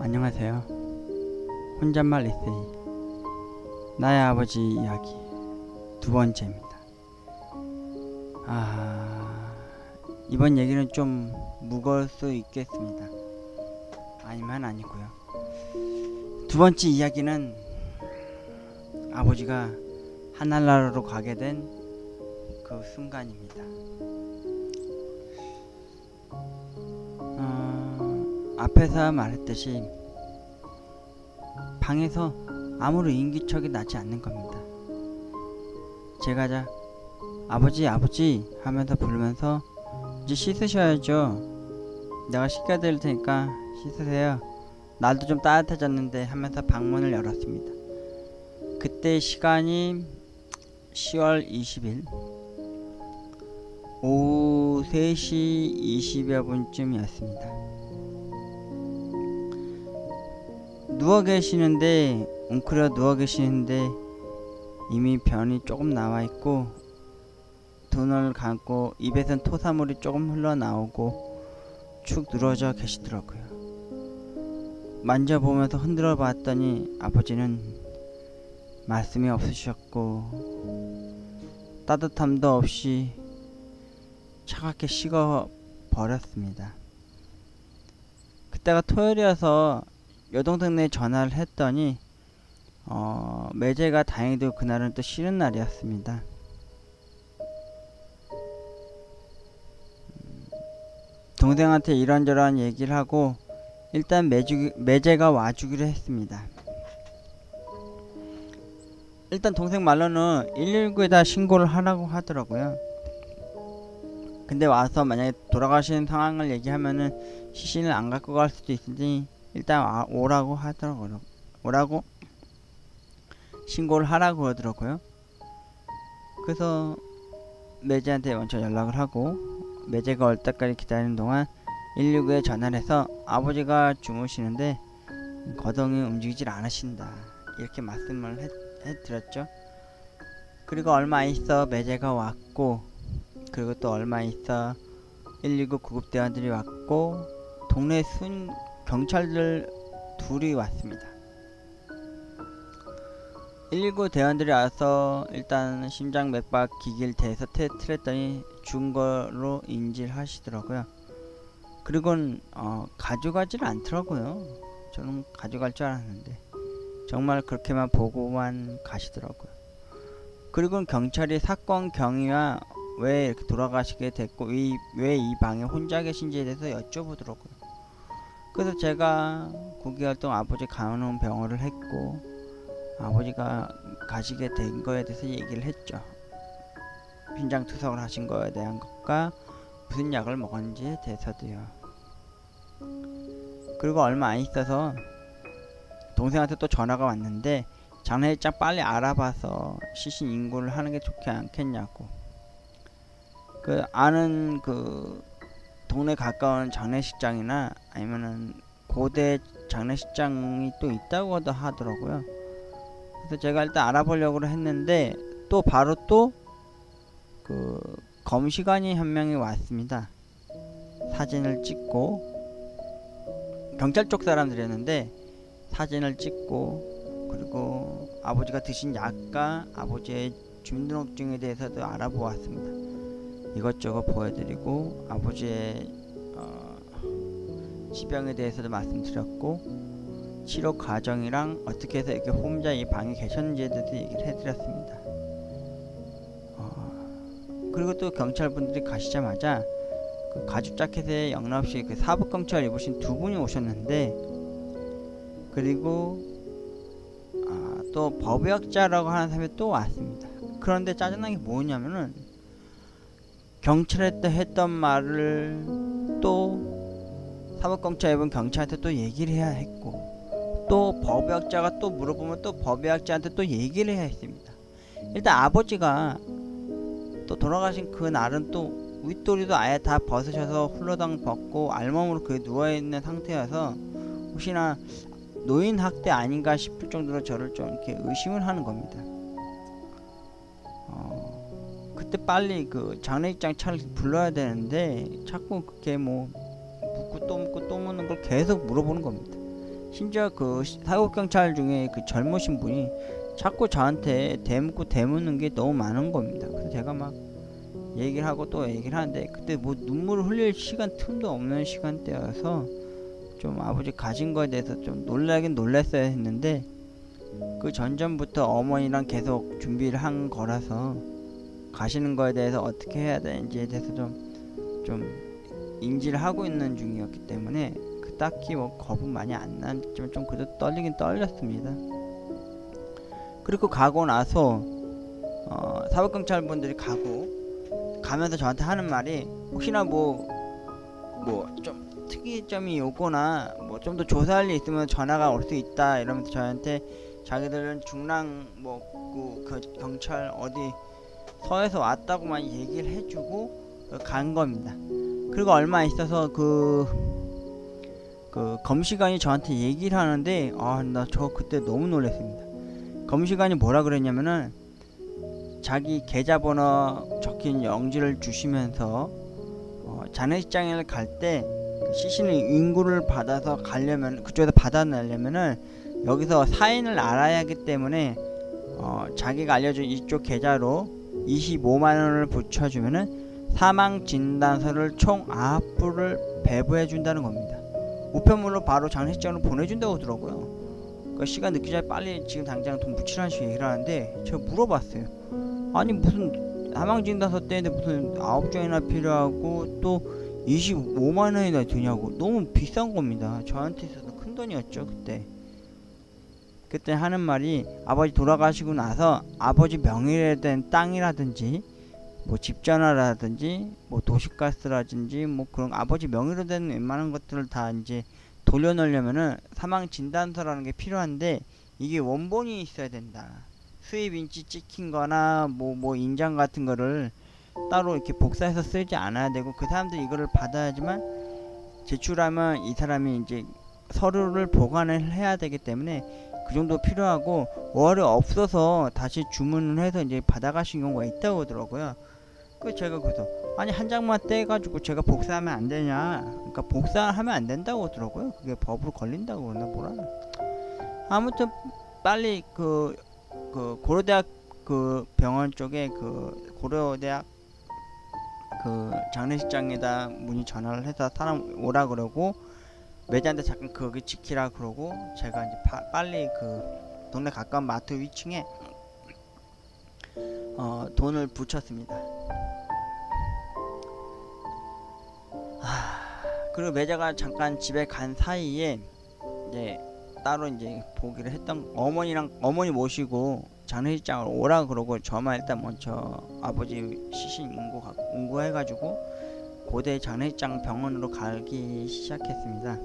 안녕하세요. 혼잣말 에세이 나의 아버지 이야기 두 번째입니다. 이번 얘기는 좀 무거울 수 있겠습니다. 아니면 아니고요. 두 번째 이야기는 아버지가 하늘나라로 가게 된 그 순간입니다. 앞에서 말했듯이 방에서 아무런 인기척이 나지 않는 겁니다. 제가 아버지 하면서 부르면서 이제 씻으셔야죠. 내가 씻겨드릴 테니까 씻으세요. 날도 좀 따뜻해졌는데 하면서 방문을 열었습니다. 그때 시간이 10월 20일 오후 3시 20여 분쯤이었습니다. 웅크려 누워 계시는데 이미 변이 조금 나와 있고 눈을 감고 입에선 토사물이 조금 흘러나오고 축 늘어져 계시더라고요. 만져보면서 흔들어 봤더니 아버지는 말씀이 없으셨고 따뜻함도 없이 차갑게 식어 버렸습니다. 그때가 토요일이어서 여동생네 전화를 했더니 매제가 다행히도 그날은 또 쉬는 날이었습니다. 동생한테 이런저런 얘기를 하고 일단 매제가 와주기로 했습니다. 일단 동생 말로는 119에다 신고를 하라고 하더라고요. 근데 와서 만약에 돌아가시는 상황을 얘기하면은 시신을 안 갖고 갈 수도 있으니 일단 오라고 하더라고요. 오라고 신고를 하라고 그러더라고요. 그래서 매제한테 먼저 연락을 하고 매제가 올 때까지 기다리는 동안 119에 전화를 해서 아버지가 주무시는데 거동이 움직이질 않으신다 이렇게 말씀을 해드렸죠. 그리고 얼마 있어 매제가 왔고 그리고 또 얼마 있어 119 구급대원들이 왔고 동네 경찰들 둘이 왔습니다. 119 대원들이 와서 일단 심장 맥박 기기를 대서 테스트를 했더니 죽은 걸로 인지를 하시더라고요. 그리고는 가져가질 않더라고요. 저는 가져갈 줄 알았는데 정말 그렇게만 보고만 가시더라고요. 그리고 경찰이 사건 경위와 왜 이렇게 돌아가시게 됐고 왜 이 방에 혼자 계신지에 대해서 여쭤보더라고요. 그래서 제가 9개월 동안 아버지 간호병원을 했고 아버지가 가시게 된 거에 대해서 얘기를 했죠. 심장투석을 하신 거에 대한 것과 무슨 약을 먹었는지에 대해서도요. 그리고 얼마 안 있어서 동생한테 또 전화가 왔는데 장례식장 빨리 알아봐서 시신 인구를 하는 게 좋지 않겠냐고. 아는 동네 가까운 장례식장이나 아니면은 고대 장례식장이 또 있다고 하더라고요. 그래서 제가 일단 알아보려고 했는데 또 바로 또 검시관이 한 명이 왔습니다. 사진을 찍고 경찰 쪽 사람들이었는데 사진을 찍고 그리고 아버지가 드신 약과 아버지의 주민등록증에 대해서도 알아보았습니다. 이것저것 보여드리고 아버지의 지병에 대해서도 말씀드렸고 치료 과정이랑 어떻게 해서 이렇게 혼자 이 방에 계셨는지에 대해서 얘기를 해드렸습니다. 그리고 또 경찰분들이 가시자마자 가죽 자켓에 영락없이 사법경찰 입으신 두 분이 오셨는데 그리고 또 법의학자라고 하는 사람이 또 왔습니다. 그런데 짜증난 게 뭐냐면은 경찰에 했던 말을 또 사법경찰 입은 경찰한테 또 얘기를 해야 했고 또 법의학자가 또 물어보면 또 법의학자한테 또 얘기를 해야 했습니다. 일단 아버지가 또 돌아가신 그 날은 또 윗도리도 아예 다 벗으셔서 훌러덩 벗고 알몸으로 누워있는 상태여서 혹시나 노인 학대 아닌가 싶을 정도로 저를 좀 이렇게 의심을 하는 겁니다. 그때 빨리 장례식장 차를 불러야 되는데 자꾸 그렇게 묻고 또 묻는 걸 계속 물어보는 겁니다. 심지어 그 사고경찰 중에 그 젊으신 분이 자꾸 저한테 대묻고 대묻는 게 너무 많은 겁니다. 그래서 제가 막 얘기를 하고 또 얘기를 하는데 그때 뭐 눈물을 흘릴 시간 틈도 없는 시간대여서 좀 아버지 가신 거에 대해서 좀 놀라긴 놀랐어야 했는데, 그 전전부터 어머니랑 계속 준비를 한 거라서 가시는 거에 대해서 어떻게 해야 되는지에 대해서 좀 인지를 하고 있는 중이었기 때문에 그 딱히 뭐 겁은 많이 안 났지만 좀 그래도 떨리긴 떨렸습니다. 그리고 가고 나서 사법경찰분들이 가면서 저한테 하는 말이, 혹시나 뭐 좀 특이점이 오거나 뭐 좀 더 조사할 일 있으면 전화가 올 수 있다 이러면서 저한테 자기들은 중랑 그 경찰 어디 서에서 왔다고만 얘기를 해주고 간 겁니다. 그리고 얼마 있어서 그 검시관이 저한테 얘기를 하는데, 나 저 그때 너무 놀랐습니다. 검시관이 뭐라 그랬냐면은 자기 계좌번호 적힌 영지를 주시면서 장례식장에 갈 때 시신을 인구를 받아서 가려면, 그쪽에서 받아내려면은 여기서 사인을 알아야 하기 때문에 자기가 알려준 이쪽 계좌로 25만원을 붙여주면은 사망진단서를 총 9부를 배부해 준다는 겁니다. 우편물로 바로 장례식장으로 보내준다고 하더라고요. 그러니까 시간 늦기 전에 빨리 지금 당장 돈 붙이라는 식으로 얘기를 하는데, 제가 물어봤어요. 아니 무슨 사망진단서 때문에 무슨 9장이나 필요하고 또 25만원이나 드냐고. 너무 비싼 겁니다. 저한테 있어서 큰 돈이었죠 그때 하는 말이, 아버지 돌아가시고 나서 아버지 명의로 된 땅이라든지 뭐 집전화라든지 뭐 도시가스라든지 뭐 그런 아버지 명의로 된 웬만한 것들을 다 이제 돌려놓으려면은 사망진단서라는 게 필요한데, 이게 원본이 있어야 된다. 수입인지 찍힌 거나 뭐 인장 같은 거를 따로 이렇게 복사해서 쓰지 않아야 되고, 그 사람들이 이거를 받아야지만 제출하면 이 사람이 이제 서류를 보관을 해야 되기 때문에 그 정도 필요하고, 월에 없어서 다시 주문을 해서 이제 받아가신 경우가 있다고 하더라고요. 제가 그래서 아니 한 장만 떼가지고 제가 복사하면 안 되냐, 그러니까 복사하면 안 된다고 하더라고요. 그게 법으로 걸린다고 그러나 뭐라. 아무튼 빨리 그 고려대학 그 병원 쪽에 그 고려대학 그 장례식장에다 문의 전화를 해서 사람 오라 그러고, 매장한테 잠깐 거기 지키라 그러고, 제가 이제 빨리 그 동네 가까운 마트 위층에 돈을 붙였습니다. 그리고 매자가 잠깐 집에 간 사이에 이제 따로 이제 보기를 했던, 어머니 모시고 장례식장을 오라 그러고 저만 일단 먼저 아버지 시신 인구해가지고 고대 장례식장 병원으로 가기 시작했습니다.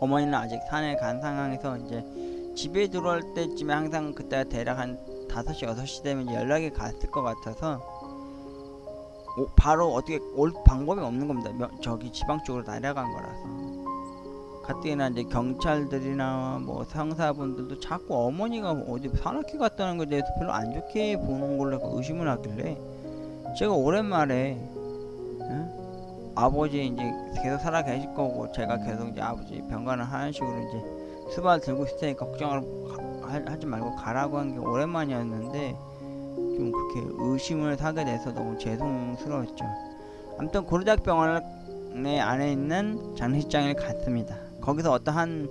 어머니는 아직 산에 간 상황에서 이제 집에 들어올 때쯤에 항상 그때가 대략 한 5시 6시 되면 연락이 갔을 것 같아서 바로 어떻게 올 방법이 없는 겁니다. 저기 지방 쪽으로 내려간 거라서. 가뜩이나 이제 경찰들이나 뭐 상사분들도 자꾸 어머니가 어디 산악회 갔다는 것에 대해서 별로 안 좋게 보는 걸로 의심을 하길래, 제가 오랜만에 아버지 이제 계속 살아 계실 거고 제가 계속 이제 아버지 병간을 하는 식으로 이제 수발 들고 있을 테니까 걱정을 하지 말고 가라고 한 게 오랜만이었는데, 좀 그렇게 의심을 사게 돼서 너무 죄송스러웠죠. 아무튼 고려대학 병원의 안에 있는 장례식장에 갔습니다. 거기서 어떤 한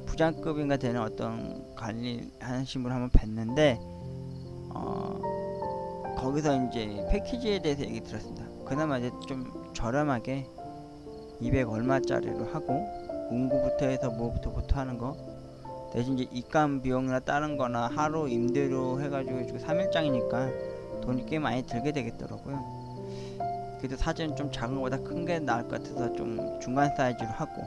부장급인가 되는 어떤 관리하신 분을 한번 뵀는데, 거기서 이제 패키지에 대해서 얘기 들었습니다. 그나마 이제 좀 저렴하게 200 얼마짜리로 하고, 운구부터 해서 뭐부터 하는 거 대신 이제 입감 비용이나 다른 거나 하루 임대료 해가지고 3일장이니까 돈이 꽤 많이 들게 되겠더라고요. 그래도 사진은 좀 작은 거보다 큰 게 나을 것 같아서 좀 중간 사이즈로 하고,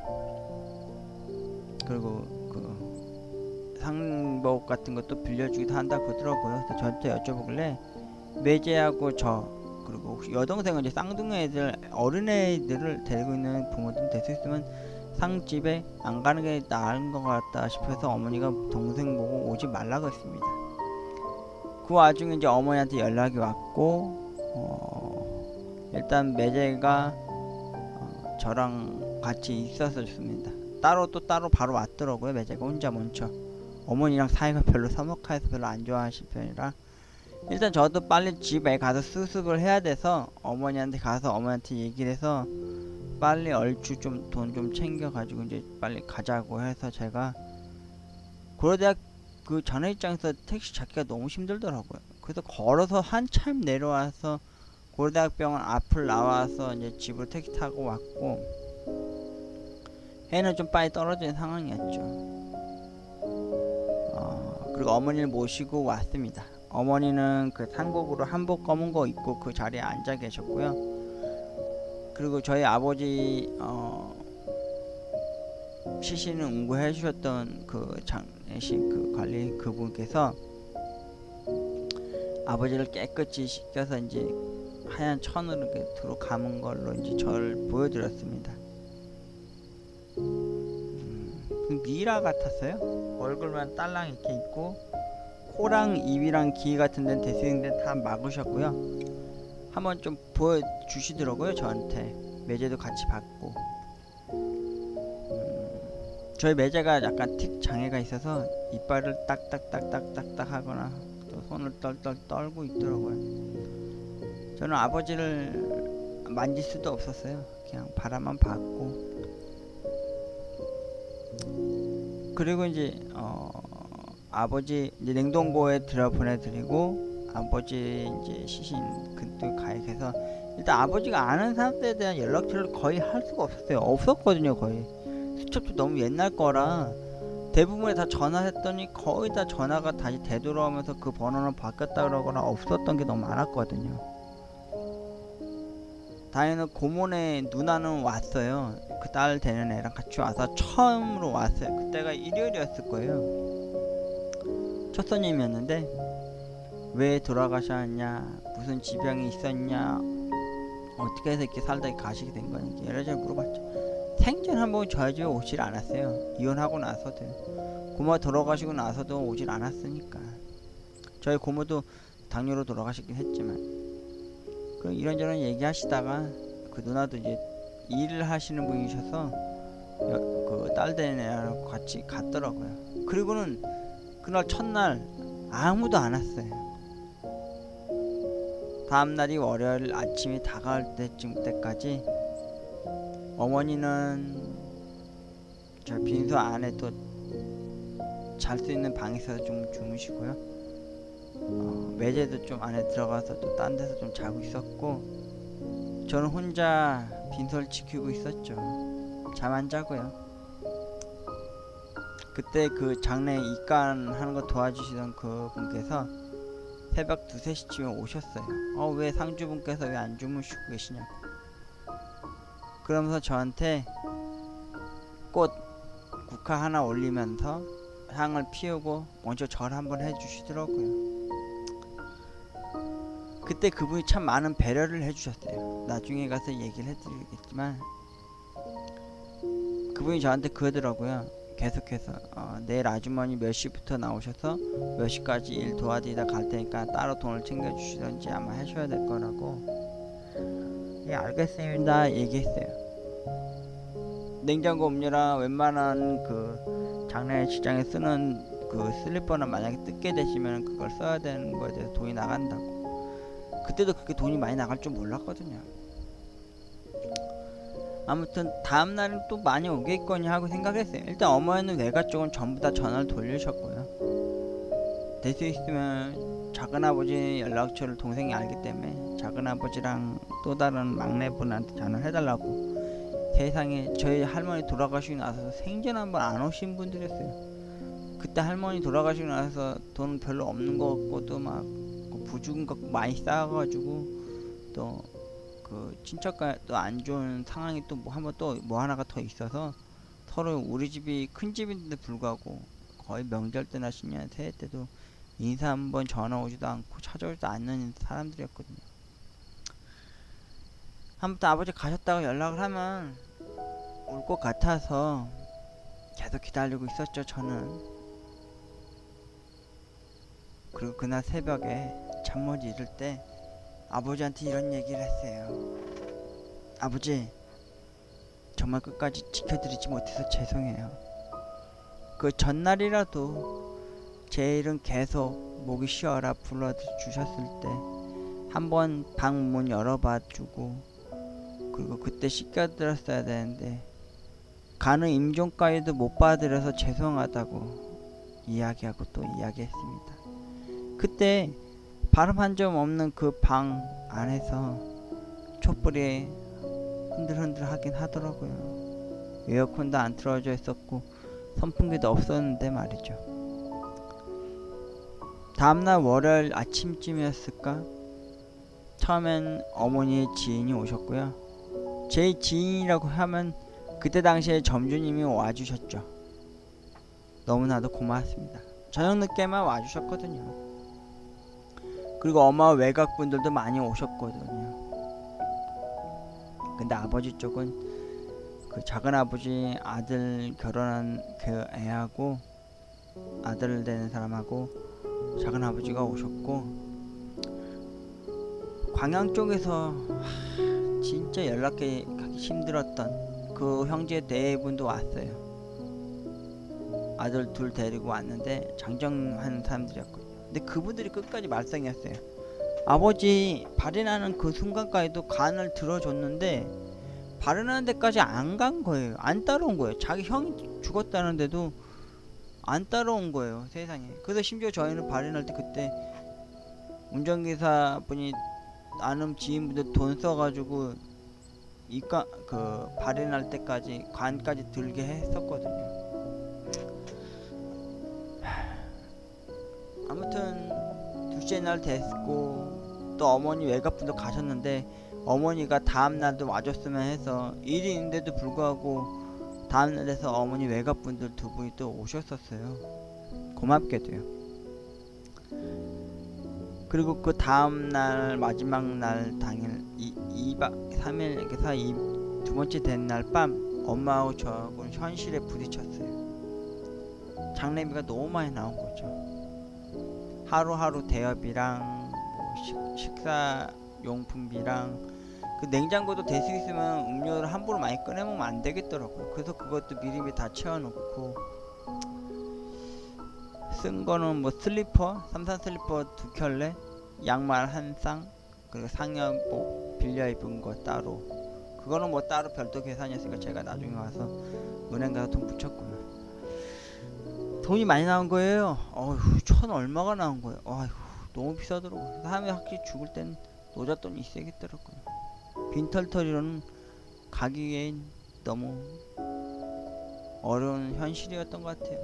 그리고 그 상복 같은 것도 빌려주기도 한다고 그러더라고요. 그래서 저한테 여쭤보길래 매제하고 저 그리고 여동생은 이제 쌍둥이 애들, 어린애들을 데리고 있는 부모들은 될 수 있으면 상집에 안 가는 게 나은 것 같다 싶어서 어머니가 동생 보고 오지 말라고 했습니다. 그 와중에 이제 어머니한테 연락이 왔고, 일단 매제가 저랑 같이 있었습니다. 따로 바로 왔더라고요. 매제가 혼자 먼저. 어머니랑 사이가 별로 서먹해서 별로 안 좋아하실 편이라 일단 저도 빨리 집에 가서 수습을 해야 돼서 어머니한테 가서 어머니한테 얘기를 해서 빨리 얼추 좀 돈 좀 챙겨가지고 이제 빨리 가자고 해서 제가 고려대학 그 전에 입장에서 택시 찾기가 너무 힘들더라고요. 그래서 걸어서 한참 내려와서 고려대학병원 앞을 나와서 이제 집으로 택시 타고 왔고 해는 좀 빨리 떨어진 상황이었죠. 그리고 어머니를 모시고 왔습니다. 어머니는 그 상복으로 한복 검은 거 입고 그 자리에 앉아 계셨고요. 그리고 저희 아버지 시신을 운구해 주셨던 그 장례식 그 관리 그분께서 아버지를 깨끗이 씻겨서 이제 하얀 천으로 이렇게 두루 감은 걸로 이제 저를 보여드렸습니다. 미라 같았어요. 얼굴만 딸랑 이렇게 있고 코랑 입이랑 귀 같은 데는 대수인데 다 막으셨고요. 한번 좀 보여주시더라고요. 저한테 매제도 같이 받고. 저희 매제가 약간 틱 장애가 있어서 이빨을 딱딱딱딱딱딱 하거나 또 손을 떨떨 떨고 있더라고요. 저는 아버지를 만질 수도 없었어요. 그냥 바라만 봤고. 그리고 이제 아버지 이제 냉동고에 들여 보내드리고 아버지 이제 시신 그때 가액해서 일단 아버지가 아는 사람들에 대한 연락처를 거의 할 수가 없었어요. 없었거든요. 거의 수첩도 너무 옛날 거라 대부분에 다 전화했더니 거의 다 전화가 다시 되돌아오면서 그 번호는 바뀌었다 그러거나 없었던 게 너무 많았거든요. 다행히 고모네 누나는 왔어요. 그 딸 되는 애랑 같이 와서 처음으로 왔어요. 그때가 일요일이었을 거예요. 첫 손님이었는데 왜 돌아가셨냐, 무슨 지병이 있었냐, 어떻게 해서 이렇게 살다 가시게 된 거냐 여러저러 물어봤죠. 생전 한 번 저희 집에 오질 않았어요. 이혼하고 나서도 고모가 돌아가시고 나서도 오질 않았으니까. 저희 고모도 당뇨로 돌아가시긴 했지만 그 이런저런 얘기하시다가 그 누나도 이제 일을 하시는 분이셔서 그 딸 되는 애랑 같이 갔더라고요. 그리고는 그날 첫날 아무도 안 왔어요. 다음날이 월요일 아침이 다가올 때까지 어머니는 저 빈소 안에 또 잘 수 있는 방에서 좀 주무시고요. 매제도 좀 안에 들어가서 또 딴 데서 좀 자고 있었고 저는 혼자 빈소를 지키고 있었죠. 잠 안 자고요. 그때 그 장례 입간하는 거 도와주시던 그 분께서 새벽 2, 3시쯤에 오셨어요. 왜 상주분께서 왜 안 주무시고 계시냐고. 그러면서 저한테 꽃 국화 하나 올리면서 향을 피우고 먼저 절 한번 해주시더라고요. 그때 그분이 참 많은 배려를 해주셨어요. 나중에 가서 얘기를 해드리겠지만 그분이 저한테 그러더라고요. 계속해서 내일 아주머니 몇 시부터 나오셔서 몇 시까지 일 도와드리다 갈 테니까 따로 돈을 챙겨주시던지 아마 하셔야 될 거라고. 예, 알겠습니다 얘기했어요. 냉장고 음료랑 웬만한 그 장례식장에 쓰는 그 슬리퍼는 만약에 뜯게 되시면 그걸 써야 되는 거에 대해서 돈이 나간다고. 그때도 그렇게 돈이 많이 나갈 줄 몰랐거든요. 아무튼 다음날은 또 많이 오겠거니 하고 생각했어요. 일단 어머니는 외가 쪽은 전부 다 전화를 돌리셨고요. 될 수 있으면 작은아버지 연락처를 동생이 알기 때문에 작은아버지랑 또 다른 막내분한테 전화를 해달라고. 세상에 저희 할머니 돌아가시고 나서 생전 한번 안 오신 분들이었어요. 그때 할머니 돌아가시고 나서 돈 별로 없는 거 같고 또 막 부죽은 거 많이 쌓아가지고 또 그 친척과 또 안 좋은 상황이 또 뭐 한번 또 뭐 하나가 더 있어서 서로 우리 집이 큰 집인데 불구하고 거의 명절 때나 신년 새해 때도 인사 한번 전화 오지도 않고 찾아오지도 않는 사람들이었거든요. 아무튼 아버지 가셨다고 연락을 하면 올 것 같아서 계속 기다리고 있었죠. 저는. 그리고 그날 새벽에 잠 못 이룰 때 아버지한테 이런 얘기를 했어요. 아버지, 저 정말 끝까지 지켜드리지 못해서 죄송해요. 그 전날이라도 제 일은 계속 목이 쉬어라 불러주셨을 때 한번 방 문 열어봐주고 그리고 그때 씻겨드렸어야 되는데 가는 임종까지도 못 봐드려서 죄송하다고 이야기하고 또 이야기했습니다. 그때 바람 한 점 없는 그 방 안에서 촛불이 흔들흔들 하긴 하더라고요. 에어컨도 안 틀어져 있었고 선풍기도 없었는데 말이죠. 다음날 월요일 아침쯤이었을까? 처음엔 어머니의 지인이 오셨고요. 제 지인이라고 하면 그때 당시에 점주님이 와주셨죠. 너무나도 고맙습니다. 저녁 늦게만 와주셨거든요. 그리고 엄마 외갓분들도 많이 오셨거든요. 근데 아버지 쪽은 그 작은아버지 아들 결혼한 그 애하고 아들 되는 사람하고 작은아버지가 오셨고 광양 쪽에서 진짜 연락하기 힘들었던 그 형제 네 분도 왔어요. 아들 둘 데리고 왔는데 장정한 사람들이었거든요. 근데 그분들이 끝까지 말썽이었어요. 아버지 발인하는 그 순간까지도 간을 들어줬는데 발인하는 데까지 안 간 거예요. 안 따라온 거예요. 자기 형이 죽었다는데도 안 따라온 거예요. 세상에. 그래서 심지어 저희는 발인할 때 그때 운전기사 분이 아는 지인분들 돈 써가지고 이까 그 발인할 때까지 관까지 들게 했었거든요. 아무튼 둘째 날 됐고 또 어머니 외갓분도 가셨는데 어머니가 다음날도 와줬으면 해서 일이 있는데도 불구하고 다음날에서 어머니 외갓분들 두 분이 또 오셨었어요. 고맙게도요. 그리고 그 다음날 마지막 날 당일 2박 3일 이렇게 사이 두 번째 된 날 밤 엄마하고 저하고는 현실에 부딪혔어요. 장례비가 너무 많이 나온 거죠. 하루하루 대여비랑 뭐 식사 용품비랑 그 냉장고도 될 수 있으면 음료를 함부로 많이 꺼내먹으면 안 되겠더라고요. 그래서 그것도 미리미리 다 채워놓고 쓴 거는 뭐 슬리퍼, 삼산 슬리퍼 2켤레, 양말 한 쌍, 그리고 상여복 빌려 입은 거 따로. 그거는 뭐 따로 별도 계산이었으니까 제가 나중에 와서 은행 가서 돈 붙였고요. 돈이 많이 나온 거예요. 어휴, 천 얼마가 나온 거예요. 어휴, 너무 비싸더라고요. 다음에 확실히 죽을 땐 노잣돈이 있어야겠더라고요. 빈털터리로는 가기엔 너무 어려운 현실이었던 것 같아요.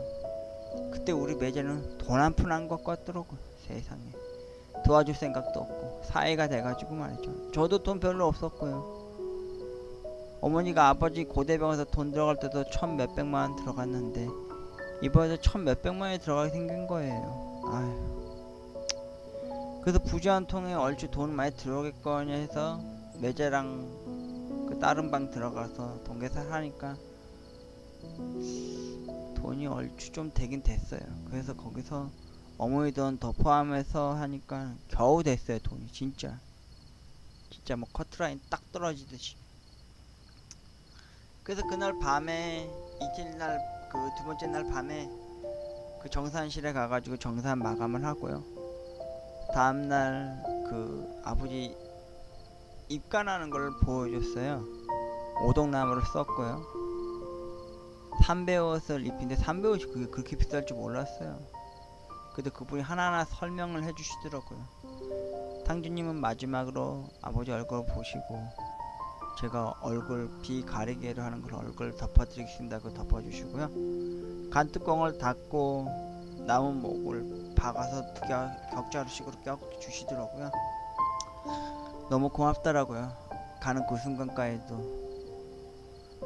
그때 우리 매제는 돈 한 푼 안 갖고 왔더라고요. 세상에. 도와줄 생각도 없고 사회가 돼가지고 말이죠. 저도 돈 별로 없었고요. 어머니가 아버지 고대병원에서 돈 들어갈 때도 천 몇백만 원 들어갔는데 이번에도 천 몇백만 원이 들어가게 생긴 거예요. 아휴. 그래서 부지 한 통에 얼추 돈 많이 들어오겠거니 해서 매제랑 그 다른 방 들어가서 돈 계산하니까 돈이 얼추 좀 되긴 됐어요. 그래서 거기서 어머니 돈 더 포함해서 하니까 겨우 됐어요. 돈이 진짜 뭐 커트라인 딱 떨어지듯이. 그래서 그날 밤에 이틀날 그 두 번째 날 밤에 그 정산실에 가가지고 정산 마감을 하고요. 다음날 그 아버지 입간하는 걸 보여줬어요. 오동나무를 썼고요. 삼배옷을 입힌데 삼배옷이 그게 그렇게 비쌀 줄 몰랐어요. 근데 그분이 하나하나 설명을 해주시더라고요. 탕주님은 마지막으로 아버지 얼굴 보시고 제가 얼굴 비가리개로 하는 걸 얼굴 덮어드리겠습니다고 덮어주시고요. 간뚜껑을 닫고 나무 목을 박아서 격자루식으로 껴주시더라고요. 너무 고맙더라고요. 가는 그 순간까지도.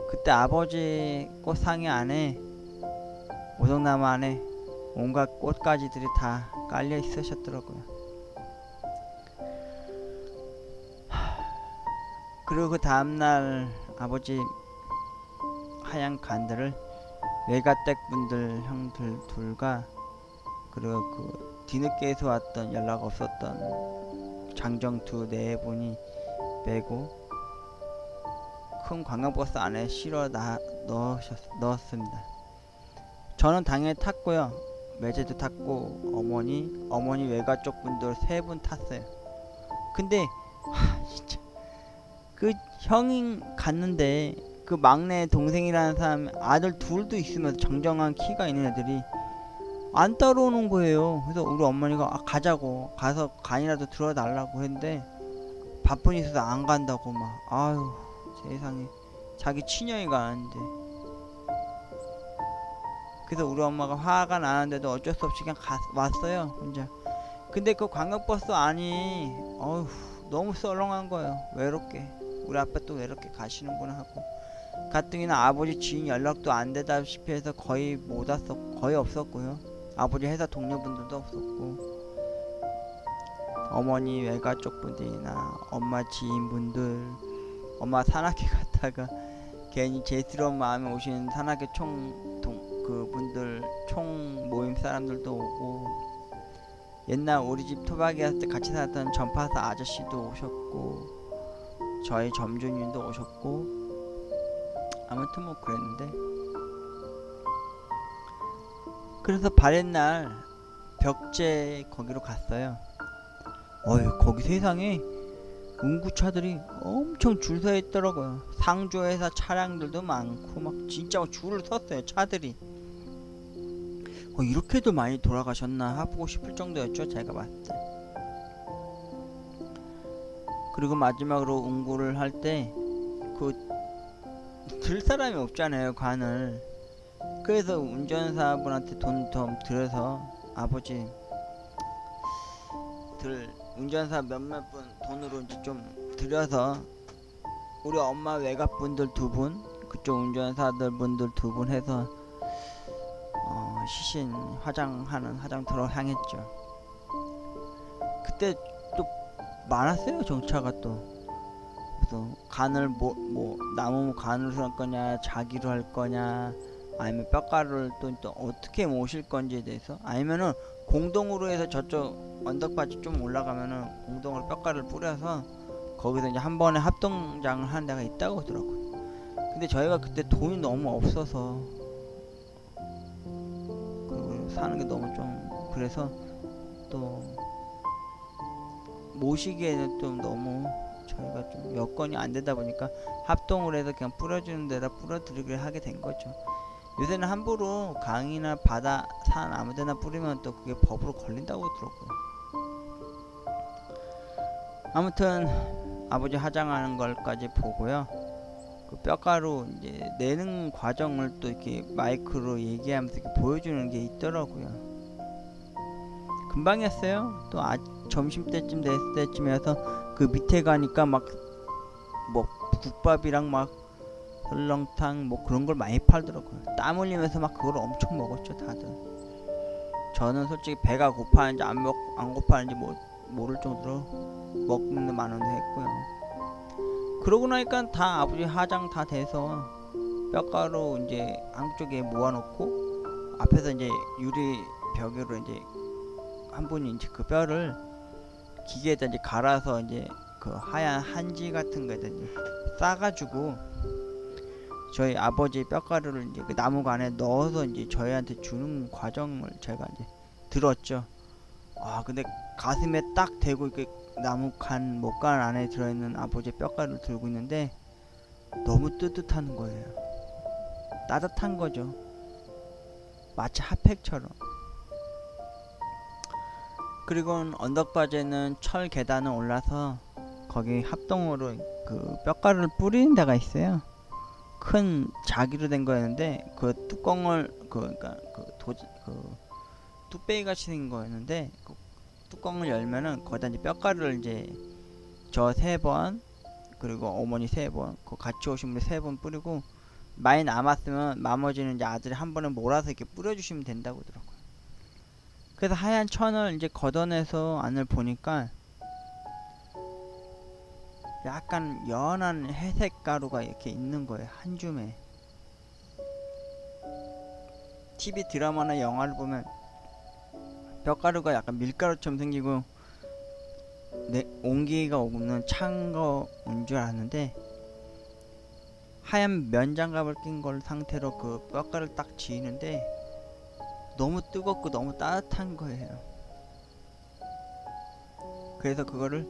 그때 아버지 꽃상에 안에 오동나무 안에 온갖 꽃가지들이 다 깔려 있으셨더라고요. 그리고 그 다음날 아버지 하얀 간들을 외가댁 분들 형들 둘과 그리고 그 뒤늦게에서 왔던 연락 없었던 장정투 네 분이 메고 큰 관광버스 안에 실어 넣었습니다. 저는 당연히 탔고요. 매제도 탔고 어머니 외가 쪽 분들 3분 탔어요. 근데 진짜 그 형이 갔는데 그 막내 동생이라는 사람 아들 둘도 있으면서 정정한 키가 있는 애들이 안 따라오는 거예요. 그래서 우리 어머니가 가자고 가서 간이라도 들어달라고 했는데 바쁜 있어서 안 간다고 막 아유 세상에 자기 친형이 가는데 그래서 우리 엄마가 화가 나는데도 어쩔 수 없이 그냥 왔어요 혼자. 근데 그 관광버스 안이 어휴 너무 썰렁한 거예요. 외롭게 우리 아빠 또 외롭게 가시는구나 하고 가뜩이나 아버지 지인 연락도 안 되다시피 해서 거의 거의 없었고요. 아버지 회사 동료분들도 없었고 어머니 외가 쪽 분들이나 엄마 지인분들 엄마 산악회 갔다가 괜히 죄스러운 마음에 오신 산악회 그분들 총 모임 사람들도 오고 옛날 우리 집 토박이 했을 때 같이 살았던 전파사 아저씨도 오셨고 저희 점주님도 오셨고 아무튼 뭐 그랬는데 그래서 발렛날 벽제 거기로 갔어요. 어휴 거기 세상에 운구차들이 엄청 줄 서 있더라고요. 상조회사 차량들도 많고 막 진짜 줄을 섰어요 차들이. 이렇게도 많이 돌아가셨나 해보고 싶을 정도였죠 제가 봤을 때. 그리고 마지막으로 운구를 할 때 그 들 사람이 없잖아요 관을. 그래서 운전사분한테 돈 좀 들여서 아버지 운전사 몇몇 분 돈으로 이제 좀 들여서 우리 엄마 외갓분들 2분 그쪽 운전사들 분들 2분 해서 시신 화장터로 향했죠. 그때 또 많았어요 정차가 또. 그래서 간을 나무 간으로 할 거냐 자기로 할 거냐 아니면 뼈가루를 또 어떻게 모실 건지에 대해서 아니면은 공동으로 해서 저쪽 언덕바지 좀 올라가면은 공동으로 뼈가루를 뿌려서 거기서 이제 한 번에 합동장을 하는 데가 있다고 하더라고요. 근데 저희가 그때 돈이 너무 없어서 그리고 사는 게 너무 좀 그래서 또 모시기에는 좀 너무 저희가 좀 여건이 안 되다 보니까 합동을 해서 그냥 뿌려주는 데다 뿌려드리기를 하게 된 거죠. 요새는 함부로 강이나 바다, 산 아무데나 뿌리면 또 그게 법으로 걸린다고 하더라고요. 아무튼 아버지 화장하는 걸까지 보고요. 그 뼈가루 이제 내는 과정을 또 이렇게 마이크로 얘기하면서 이렇게 보여주는 게 있더라고요. 금방이었어요. 또 점심 때쯤 됐을 때쯤이어서 그 밑에 가니까 막 뭐 국밥이랑 막 설렁탕 뭐 그런 걸 많이 팔더라고요. 땀 흘리면서 막 그걸 엄청 먹었죠 다들. 저는 솔직히 배가 고파하는지 안 고파하는지 모를 정도로 먹는 만원도 했고요. 그러고 나니까 다 아버지 화장 다 돼서 뼈가루 이제 한쪽에 모아놓고 앞에서 이제 유리 벽으로 이제 한 분이 이제 그 뼈를 기계에다 이제 갈아서 이제 그 하얀 한지 같은 거에다 이제 싸가지고 저희 아버지 뼈가루를 이제 그 나무관에 넣어서 이제 저희한테 주는 과정을 제가 이제 들었죠. 근데 가슴에 딱 대고 이렇게 나무관 목관 안에 들어있는 아버지의 뼈가루를 들고 있는데 너무 뜨뜻한 거예요. 따뜻한 거죠. 마치 핫팩처럼. 그리고 언덕바지에는 철 계단을 올라서 거기 합동으로 그 뼈가루를 뿌리는 데가 있어요. 큰 자기로 된 거였는데 그 뚜껑을 그러니까 그 뚝배기 같이 생긴 거였는데 그 뚜껑을 열면은 거기다 이제 뼈가루를 이제 저 3번 그리고 어머니 3번 그 같이 오신 분이 3번 뿌리고 많이 남았으면 나머지는 이제 아들이 한 번에 몰아서 이렇게 뿌려주시면 된다고 하더라고요. 그래서 하얀 천을 이제 걷어내서 안을 보니까 약간 연한 회색 가루가 이렇게 있는 거예요. 한 줌에. TV 드라마나 영화를 보면 뼈가루가 약간 밀가루처럼 생기고 온기가 오는 찬 거인 줄 알았는데 하얀 면장갑을 낀 걸 상태로 그 뼈가를 딱 지이는데 너무 뜨겁고 너무 따뜻한 거예요. 그래서 그거를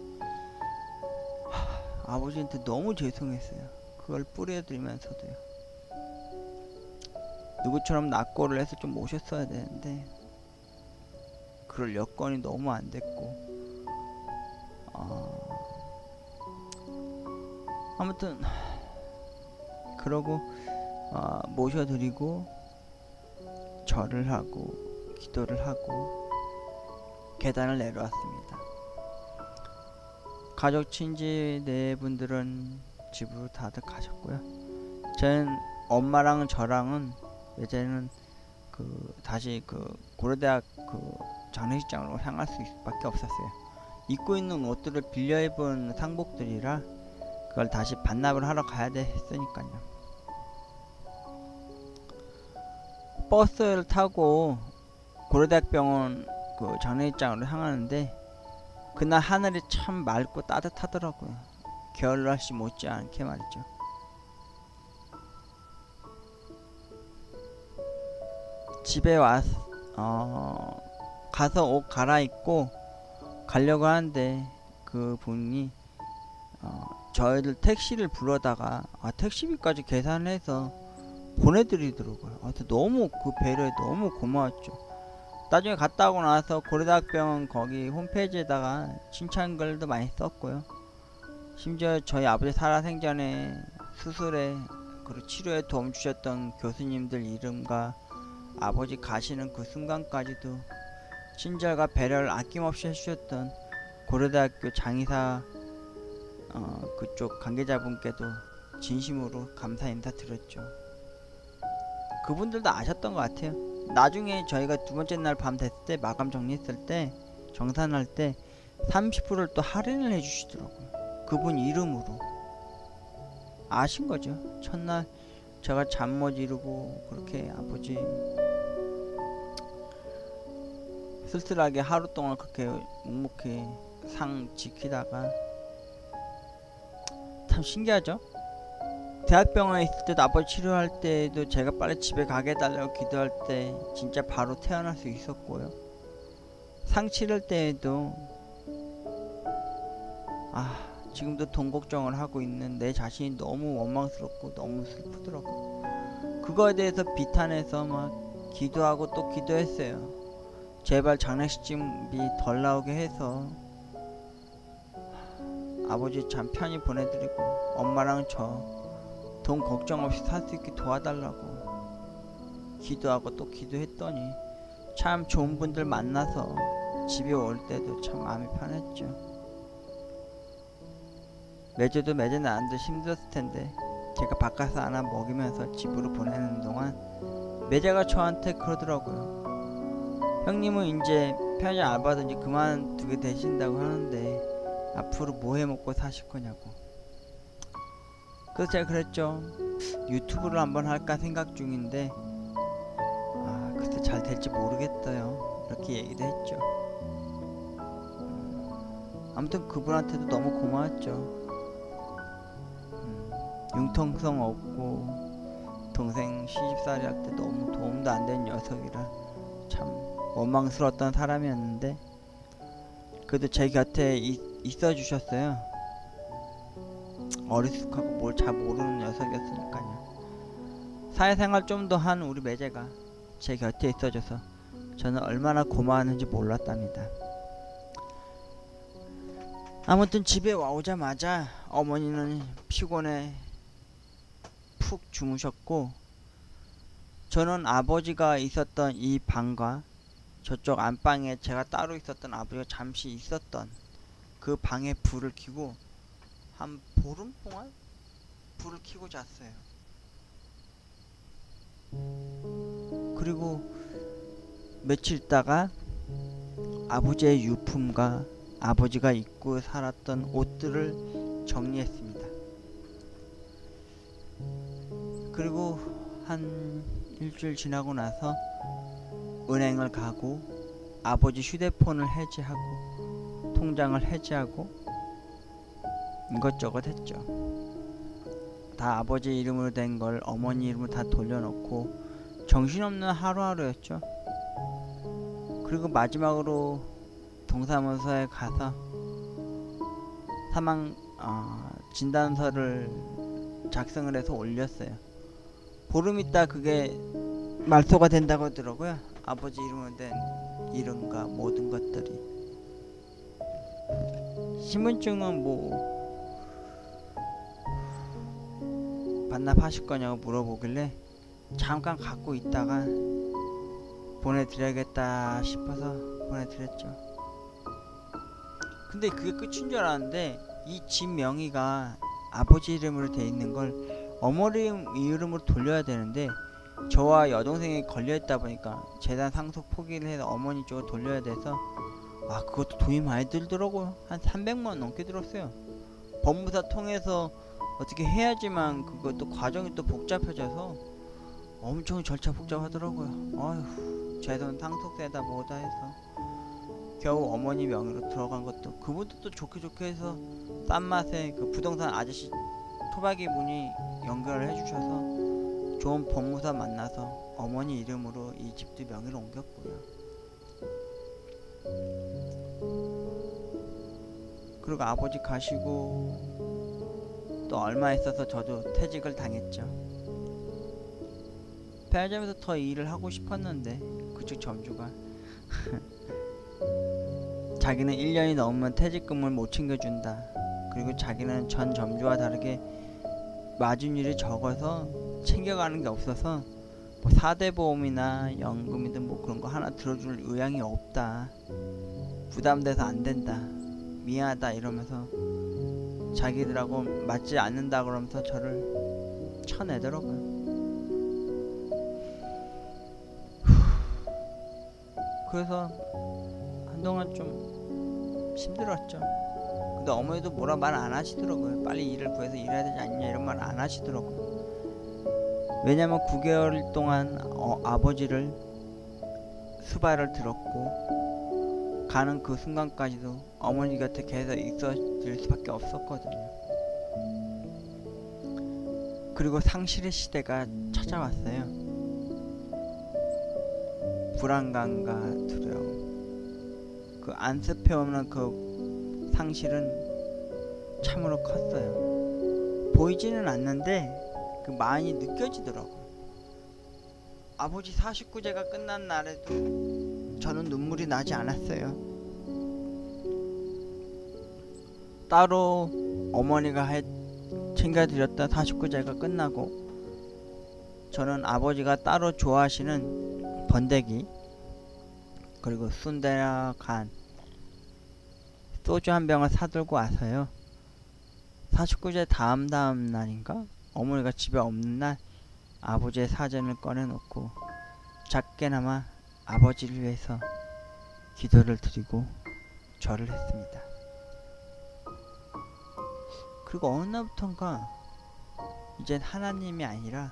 아버지한테 너무 죄송했어요. 그걸 뿌려드리면서도요. 누구처럼 납골을 해서 좀 모셨어야 되는데 그럴 여건이 너무 안 됐고, 아무튼 그러고 모셔드리고 절을 하고 기도를 하고 계단을 내려왔습니다. 가족 친지 네 분들은 집으로 다들 가셨고요. 저는 엄마랑 저랑은 이제는 다시 고려대학 장례식장으로 향할 수밖에 없었어요. 입고 있는 옷들을 빌려 입은 상복들이라 그걸 다시 반납을 하러 가야 했으니까요. 버스를 타고 고려대학병원 장례식장으로 향하는데 그날 하늘이 참 맑고 따뜻하더라고요. 겨울날씨 못지않게 말이죠. 집에 가서 옷 갈아입고 가려고 하는데 그 분이 저희들 택시를 불러다가 택시비까지 계산해서 보내드리더라고요. 너무 그 배려에 너무 고마웠죠. 나중에 갔다 오고 나서 고려대학병원 거기 홈페이지에다가 칭찬글도 많이 썼고요. 심지어 저희 아버지 살아생전에 수술에 그리고 치료에 도움 주셨던 교수님들 이름과 아버지 가시는 그 순간까지도 친절과 배려를 아낌없이 해주셨던 고려대학교 장의사 그쪽 관계자분께도 진심으로 감사 인사 드렸죠. 그분들도 아셨던 것 같아요. 나중에 저희가 두 번째 날 밤 됐을 때 마감 정리했을 때 정산할 때 30%를 또 할인을 해주시더라고요. 그분 이름으로 아신 거죠. 첫날 제가 잠 못 이루고 그렇게 아버지 쓸쓸하게 하루 동안 그렇게 묵묵히 상 지키다가 참 신기하죠. 대학병원에 있을 때도 아버지 치료할 때도 제가 빨리 집에 가게 해달라고 기도할 때 진짜 바로 태어날 수 있었고요. 상 치를 때에도 지금도 돈 걱정을 하고 있는 내 자신이 너무 원망스럽고 너무 슬프더라고요. 그거에 대해서 비탄해서 막 기도하고 또 기도했어요. 제발 장례식비 덜 나오게 해서 아버지 참 편히 보내드리고 엄마랑 저 돈 걱정 없이 살 수 있게 도와달라고 기도하고 또 기도했더니 참 좋은 분들 만나서 집에 올 때도 참 마음이 편했죠. 매주도 매주 나는데 힘들었을 텐데 제가 바꿔서 하나 먹이면서 집으로 보내는 동안 매제가 저한테 그러더라고요. 형님은 이제 편의점 알바든지 그만두게 되신다고 하는데 앞으로 뭐 해먹고 사실 거냐고. 그래서 제가 그랬죠. 유튜브를 한번 할까 생각 중인데 글쎄 잘 될지 모르겠어요. 이렇게 얘기도 했죠. 아무튼 그분한테도 너무 고마웠죠. 융통성 없고 동생 시집살이 할 때 너무 도움도 안 된 녀석이라 참 원망스러웠던 사람이었는데 그래도 제 곁에 있어 주셨어요. 어리숙하고 뭘 잘 모르는 녀석이었으니까요. 사회생활 좀 더 한 우리 매제가 제 곁에 있어줘서 저는 얼마나 고마웠는지 몰랐답니다. 아무튼 집에 와오자마자 어머니는 피곤해 푹 주무셨고 저는 아버지가 있었던 이 방과 저쪽 안방에 제가 따로 있었던 아버지가 잠시 있었던 그 방에 불을 켜고 한 보름 동안 불을 켜고 잤어요. 그리고 며칠 있다가 아버지의 유품과 아버지가 입고 살았던 옷들을 정리했습니다. 그리고 한 일주일 지나고 나서 은행을 가고 아버지 휴대폰을 해지하고 통장을 해지하고 이것저것 했죠. 다 아버지 이름으로 된 걸 어머니 이름으로 다 돌려놓고 정신없는 하루하루였죠. 그리고 마지막으로 동사무소에 가서 사망 진단서를 작성을 해서 올렸어요. 보름 있다 그게 말소가 된다고 하더라고요. 아버지 이름으로 된 이름과 모든 것들이. 신분증은 뭐 반납하실 거냐고 물어보길래 잠깐 갖고 있다가 보내드려야겠다 싶어서 보내드렸죠. 근데 그게 끝인 줄 알았는데 이 집 명의가 아버지 이름으로 돼 있는 걸 어머니 이름으로 돌려야 되는데 저와 여동생이 걸려있다 보니까 재산 상속 포기를 해서 어머니 쪽으로 돌려야 돼서 그것도 돈이 많이 들더라고요. 한 300만원 넘게 들었어요. 법무사 통해서 어떻게 해야지만 그것도 과정이 또 복잡해져서 엄청 절차 복잡하더라고요. 아휴, 재산 상속세다 뭐다 해서 겨우 어머니 명의로 들어간 것도, 그분도 또 좋게 해서 싼 맛에 그 부동산 아저씨 토박이 분이 연결을 해주셔서 좋은 법무사 만나서 어머니 이름으로 이 집도 명의로 옮겼고요. 그리고 아버지 가시고 또 얼마 있어서 저도 퇴직을 당했죠. 편의점에서 더 일을 하고 싶었는데 그쪽 점주가 자기는 1년이 넘으면 퇴직금을 못 챙겨준다. 그리고 자기는 전 점주와 다르게 마진율이 적어서 챙겨가는 게 없어서 뭐 4대 보험이나 연금이든 뭐 그런 거 하나 들어줄 의향이 없다. 부담돼서 안 된다. 미안하다 이러면서 자기들하고 맞지 않는다 그러면서 저를 쳐내더라고요. 그래서 한동안 좀 힘들었죠. 근데 어머니도 뭐라 말 안 하시더라고요. 빨리 일을 구해서 일해야 되지 않냐 이런 말 안 하시더라고요. 왜냐면 9개월 동안 아버지를 수발을 들었고 가는 그 순간까지도 어머니 곁에 계속 있어줄 수밖에 없었거든요. 그리고 상실의 시대가 찾아왔어요. 불안감과 두려움, 그 안습해오는 그 상실은 참으로 컸어요. 보이지는 않는데 그 많이 느껴지더라고요. 아버지 49제가 끝난 날에도 저는 눈물이 나지 않았어요. 따로 어머니가 챙겨드렸던 49제가 끝나고 저는 아버지가 따로 좋아하시는 번데기 그리고 순대나 간, 소주 한 병을 사들고 와서요. 49제 다음 날인가? 어머니가 집에 없는 날 아버지의 사진을 꺼내놓고 작게나마 아버지를 위해서 기도를 드리고 절을 했습니다. 그리고 어느 날부턴가 이젠 하나님이 아니라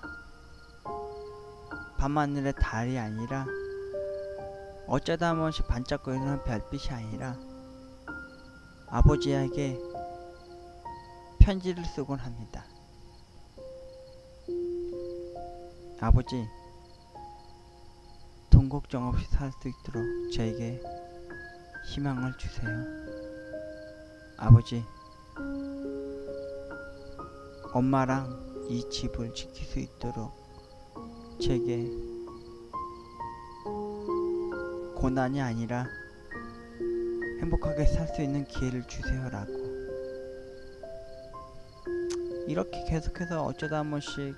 밤하늘의 달이 아니라 어쩌다 한 번씩 반짝거리는 별빛이 아니라 아버지에게 편지를 쓰곤 합니다. 아버지, 돈 걱정 없이 살 수 있도록 저에게 희망을 주세요. 아버지, 엄마랑 이 집을 지킬 수 있도록 제게 고난이 아니라 행복하게 살 수 있는 기회를 주세요라고. 이렇게 계속해서 어쩌다 한 번씩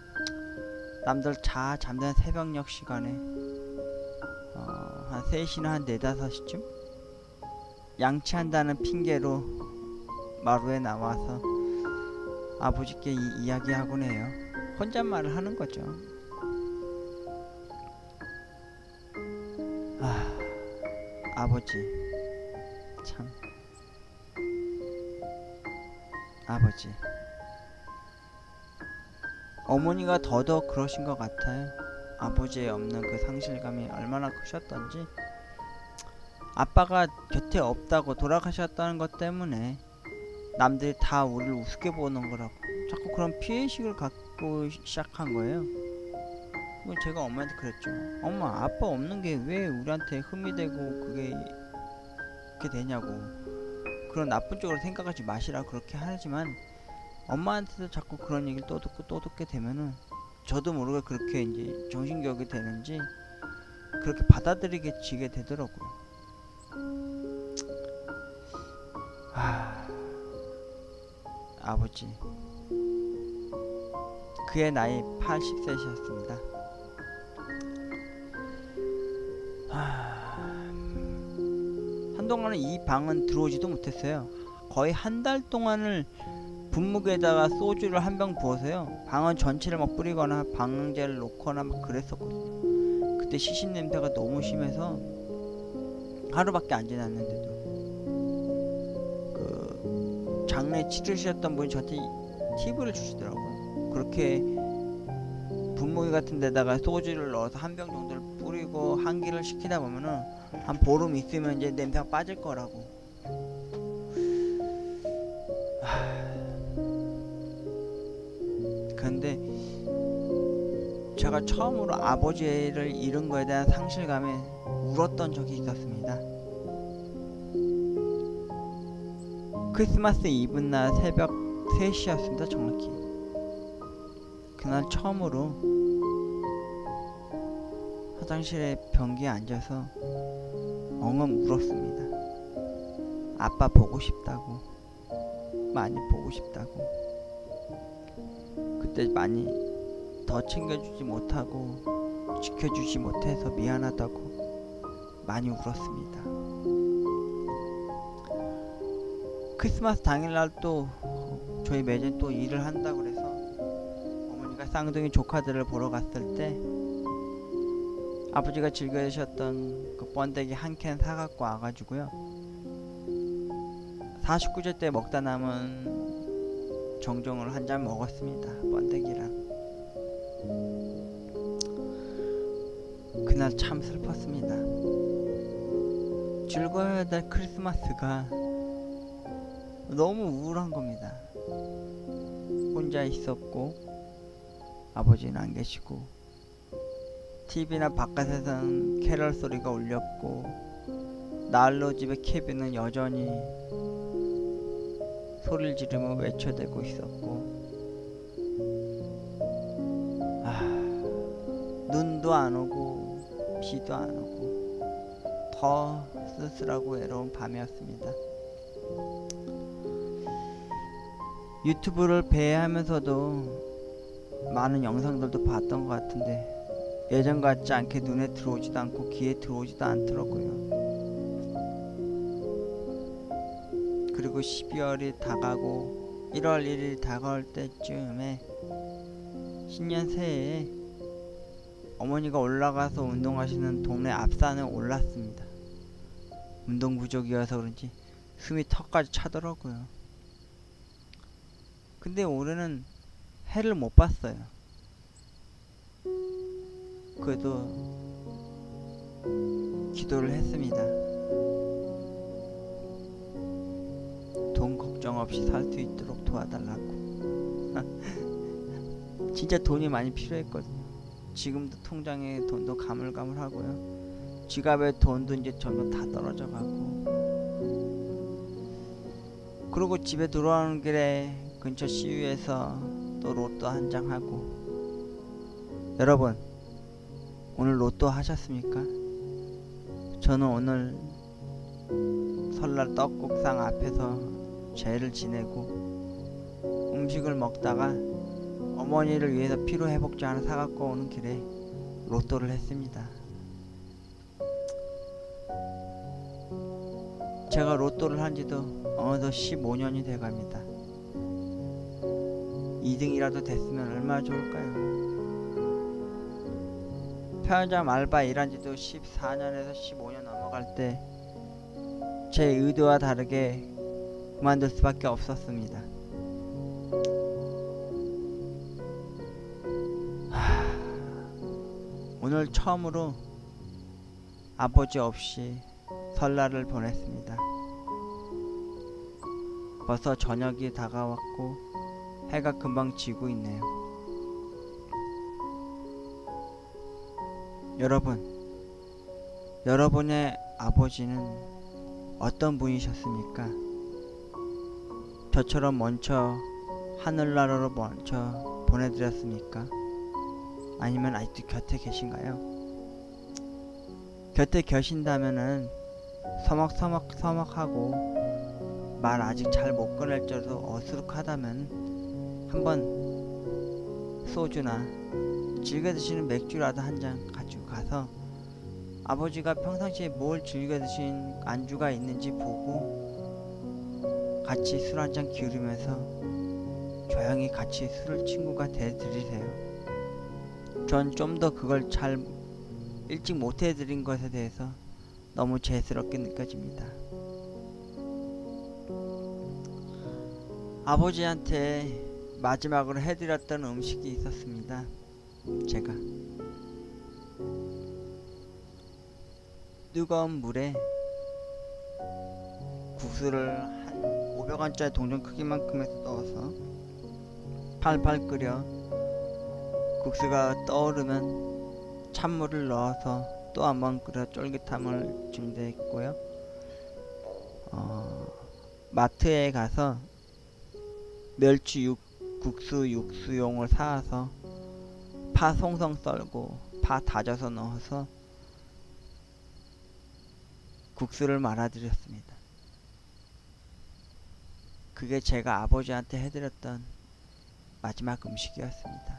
남들 잠드는 새벽녘 시간에 한 3시나 한 4, 5시쯤 양치한다는 핑계로 마루에 나와서 아버지께 이야기하곤 해요. 혼잣말을 하는 거죠. 아버지 참, 아버지, 어머니가 더더욱 그러신 것 같아요. 아버지의 없는 그 상실감이 얼마나 크셨던지. 아빠가 곁에 없다고 돌아가셨다는 것 때문에 남들이 다 우리를 우습게 보는 거라고 자꾸 그런 피해의식을 갖고 시작한 거예요. 뭐 제가 엄마한테 그랬죠. 엄마, 아빠 없는 게 왜 우리한테 흠이 되고 그게 되냐고. 그런 나쁜 쪽으로 생각하지 마시라 그렇게 하지만 엄마한테도 자꾸 그런 얘기를 또 듣고 또 듣게 되면은 저도 모르게 그렇게 이제 정신교육이 되는지 그렇게 받아들이게 지게 되더라고요. 아버지, 그의 나이 80세셨습니다. 한동안은 이 방은 들어오지도 못했어요. 거의 한 달 동안을 분무기에다가 소주를 한 병 부어서요, 방은 전체를 막 뿌리거나 방향제를 놓거나 막 그랬었거든요. 그때 시신 냄새가 너무 심해서 하루밖에 안 지났는데도 그 장례 치르셨던 분이 저한테 팁을 주시더라고요. 그렇게 분무기 같은 데다가 소주를 넣어서 한 병 정도를 뿌리고 환기를 시키다 보면은 한 보름 있으면 이제 냄새가 빠질 거라고. 근데 제가 처음으로 아버지를 잃은 거에 대한 상실감에 울었던 적이 있었습니다. 크리스마스 이브날 새벽 3시였습니다. 정확히 그날 처음으로 화장실에 변기에 앉아서 엉엉 울었습니다. 아빠 보고 싶다고, 많이 보고 싶다고. 그때 많이 더 챙겨주지 못하고 지켜주지 못해서 미안하다고 많이 울었습니다. 크리스마스 당일날 또 저희 매장 또 일을 한다고 그래서 어머니가 쌍둥이 조카들을 보러 갔을 때 아버지가 즐겨드셨던 그 번데기 한 캔 사갖고 와가지고요, 49제 때 먹다 남은 정종을 한 잔 먹었습니다. 번데기랑. 그날 참 슬펐습니다. 즐거워야 될 크리스마스가 너무 우울한 겁니다. 혼자 있었고 아버지는 안 계시고 TV나 바깥에선 캐럴 소리가 울렸고 난로 집의 케빈은 여전히 소리를 지르며 외쳐대고 있었고, 눈도 안 오고 비도 안 오고 더 쓸쓸하고 외로운 밤이었습니다. 유튜브를 배회하면서도 많은 영상들도 봤던 것 같은데 예전 같지 않게 눈에 들어오지도 않고 귀에 들어오지도 않더라고요. 그리고 12월이 다가고 1월 1일이 다가올 때쯤에 신년 새해에 어머니가 올라가서 운동하시는 동네 앞산에 올랐습니다. 운동 부족이어서 그런지 숨이 턱까지 차더라고요. 근데 올해는 해를 못 봤어요. 그래도 기도를 했습니다. 돈 걱정 없이 살 수 있도록 도와달라고. 진짜 돈이 많이 필요했거든요. 지금도 통장에 돈도 가물가물하고요. 지갑에 돈도 이제 점점 다 떨어져 가고. 그리고 집에 돌아오는 길에 근처 CU에서 또 로또 한 장 하고. 여러분, 오늘 로또 하셨습니까? 저는 오늘 설날 떡국상 앞에서 제를 지내고 음식을 먹다가 어머니를 위해서 피로회복제 하나 사갖고 오는 길에 로또를 했습니다. 제가 로또를 한지도 어느덧 15년이 돼갑니다. 2등이라도 됐으면 얼마나 좋을까요? 편의점 알바 일한지도 14년에서 15년 넘어갈 때 제 의도와 다르게 그만둘 수밖에 없었습니다. 오늘 처음으로 아버지 없이 설날을 보냈습니다. 벌써 저녁이 다가왔고 해가 금방 지고 있네요. 여러분의 아버지는 어떤 분이셨습니까? 저처럼 먼저 하늘나라로 먼저 보내드렸습니까? 아니면 아직도 곁에 계신가요? 곁에 계신다면은 서먹서먹하고 말 아직 잘 못 꺼낼 정도 어수룩하다면 한번 소주나 즐겨 드시는 맥주라도 한 잔 가지고 가서 아버지가 평상시에 뭘 즐겨 드신 안주가 있는지 보고 같이 술 한 잔 기울이면서 조용히 같이 술을 친구가 대드리세요. 전 좀 더 그걸 잘 일찍 못 해드린 것에 대해서 너무 죄스럽게 느껴집니다. 아버지한테 마지막으로 해드렸던 음식이 있었습니다. 제가 뜨거운 물에 국수를 한 500원짜리 동전 크기만큼에서 넣어서 팔팔 끓여 국수가 떠오르면 찬물을 넣어서 또 한번 끓여 쫄깃함을 준비했고요. 마트에 가서 멸치 국수 육수용을 사와서 파 송송 썰고 파 다져서 넣어서 국수를 말아드렸습니다. 그게 제가 아버지한테 해드렸던 마지막 음식이었습니다.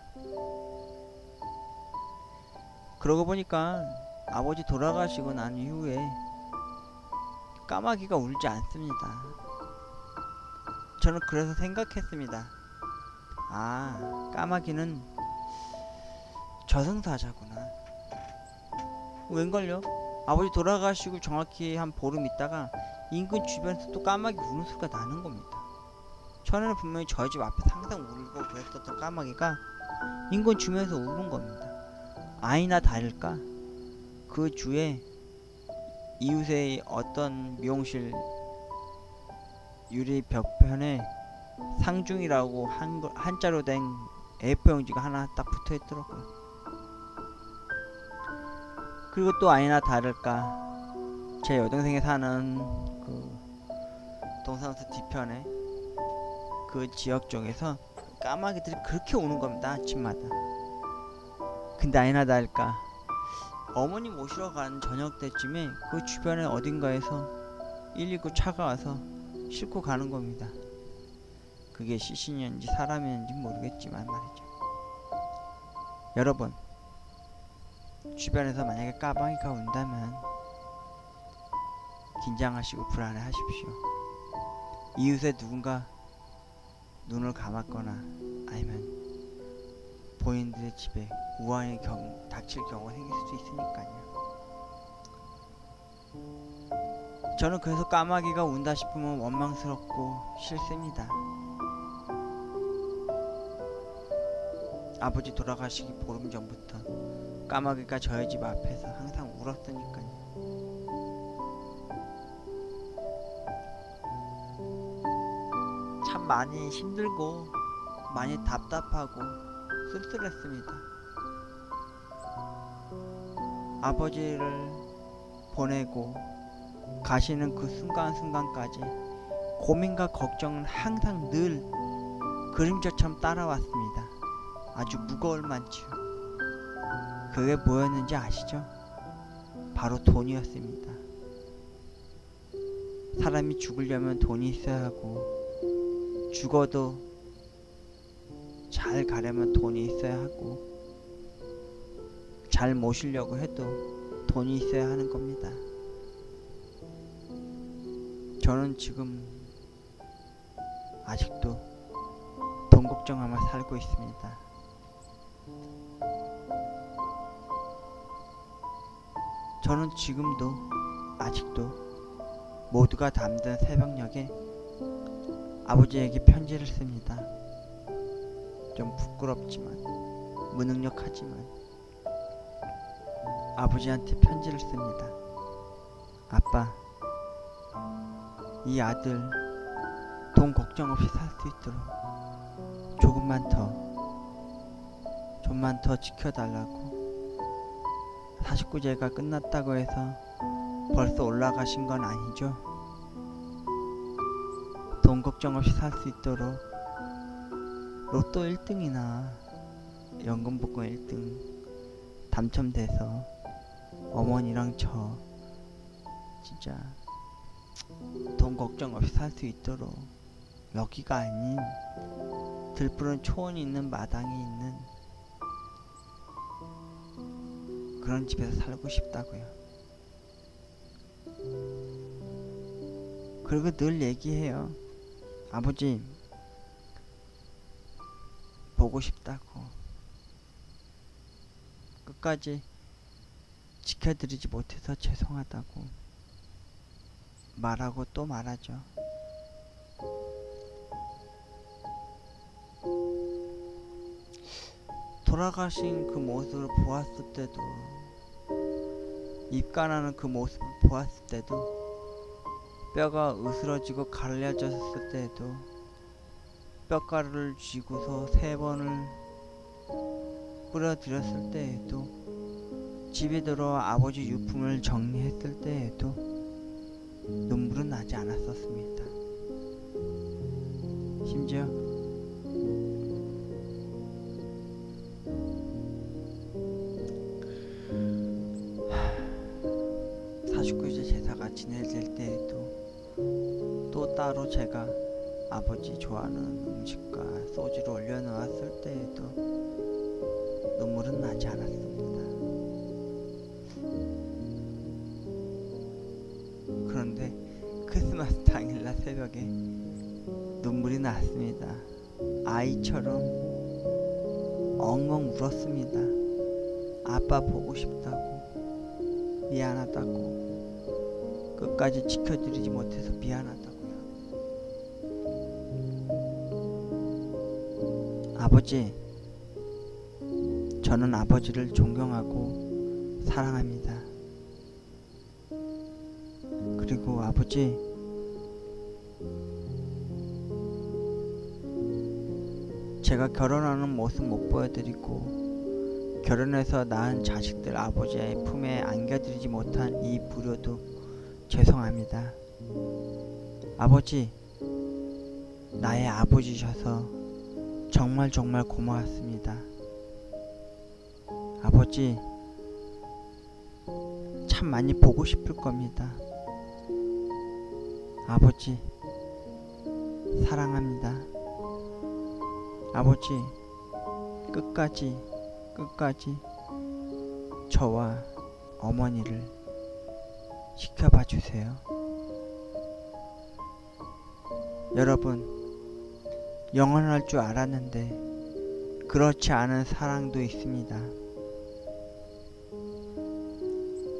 그러고 보니까 아버지 돌아가시고 난 이후에 까마귀가 울지 않습니다. 저는 그래서 생각했습니다. 아, 까마귀는 저승사자구나. 웬걸요? 아버지 돌아가시고 정확히 한 보름 있다가 인근 주변에서 또 까마귀 우는 소리가 나는 겁니다. 전에는 분명히 저희 집 앞에서 항상 울고 그랬었던 까마귀가 인근 주변에서 우는 겁니다. 아니나 다를까 그 주에 이웃의 어떤 미용실 유리 벽편에 상중이라고 한자로 된 A4 용지가 하나 딱 붙어 있더라고요. 그리고 또 아니나 다를까 제 여동생이 사는 그 동사무소 뒤편에 그 지역 쪽에서 까마귀들이 그렇게 오는 겁니다. 아침마다. 근데 아니나 다를까 어머니 모시러 가는 저녁 때쯤에 그 주변에 어딘가에서 119 차가 와서 싣고 가는 겁니다. 그게 시신이었는지 사람이었는지 모르겠지만 말이죠. 여러분, 주변에서 만약에 까마귀가 온다면 긴장하시고 불안해하십시오. 이웃에 누군가 눈을 감았거나 아니면 본인들의 집에 우환이 닥칠 경우가 생길 수도 있으니까요. 저는 그래서 까마귀가 운다 싶으면 원망스럽고 싫습니다. 아버지 돌아가시기 보름 전부터 까마귀가 저희 집 앞에서 항상 울었으니까요. 참 많이 힘들고 많이 답답하고 쓸쓸했습니다. 아버지를 보내고 가시는 그 순간순간까지 고민과 걱정은 항상 늘 그림자처럼 따라왔습니다. 아주 무거울 만치요. 그게 뭐였는지 아시죠? 바로 돈이었습니다. 사람이 죽으려면 돈이 있어야 하고 죽어도 잘 가려면 돈이 있어야 하고 잘 모시려고 해도 돈이 있어야 하는 겁니다. 저는 지금 아직도 돈 걱정하며 살고 있습니다. 저는 지금도 아직도 모두가 잠든 새벽녘에 아버지에게 편지를 씁니다. 좀 부끄럽지만 무능력하지만 아버지한테 편지를 씁니다. 아빠, 이 아들 돈 걱정 없이 살 수 있도록 조금만 더, 좀만 더 지켜달라고. 49제가 끝났다고 해서 벌써 올라가신 건 아니죠? 돈 걱정 없이 살 수 있도록 로또 1등이나 연금복권 1등 당첨돼서 어머니랑 저 진짜 돈 걱정 없이 살 수 있도록 여기가 아닌 들푸른 초원이 있는 마당이 있는 그런 집에서 살고 싶다고요. 그리고 늘 얘기해요. 아버지 보고 싶다고. 끝까지 지켜드리지 못해서 죄송하다고 말하고 또 말하죠. 돌아가신 그 모습을 보았을 때도, 입가나는 그 모습을 보았을 때도, 뼈가 으스러지고 갈라졌을 때에도 뼈가루를 쥐고서 3번을 뿌려드렸을 때에도, 집에 들어와 아버지 유품을 정리했을 때에도 눈물은 나지 않았었습니다. 심지어 49제 제사가 지내질 때에도 또 따로 제가 아버지 좋아하는 음식과 소주를 올려놓았을 때에도 눈물은 나지 않았습니다. 그런데 크리스마스 당일날 새벽에 눈물이 났습니다. 아이처럼 엉엉 울었습니다. 아빠 보고 싶다고, 미안하다고, 끝까지 지켜드리지 못해서 미안하다고요. 아버지, 저는 아버지를 존경하고 사랑합니다. 그리고 아버지, 제가 결혼하는 모습 못 보여드리고 결혼해서 낳은 자식들 아버지의 품에 안겨드리지 못한 이 불효도 죄송합니다. 아버지, 나의 아버지셔서 정말 정말 고마웠습니다. 아버지, 참 많이 보고 싶을 겁니다. 아버지, 사랑합니다. 아버지, 끝까지 저와 어머니를 지켜봐 주세요. 여러분, 영원할 줄 알았는데 그렇지 않은 사랑도 있습니다.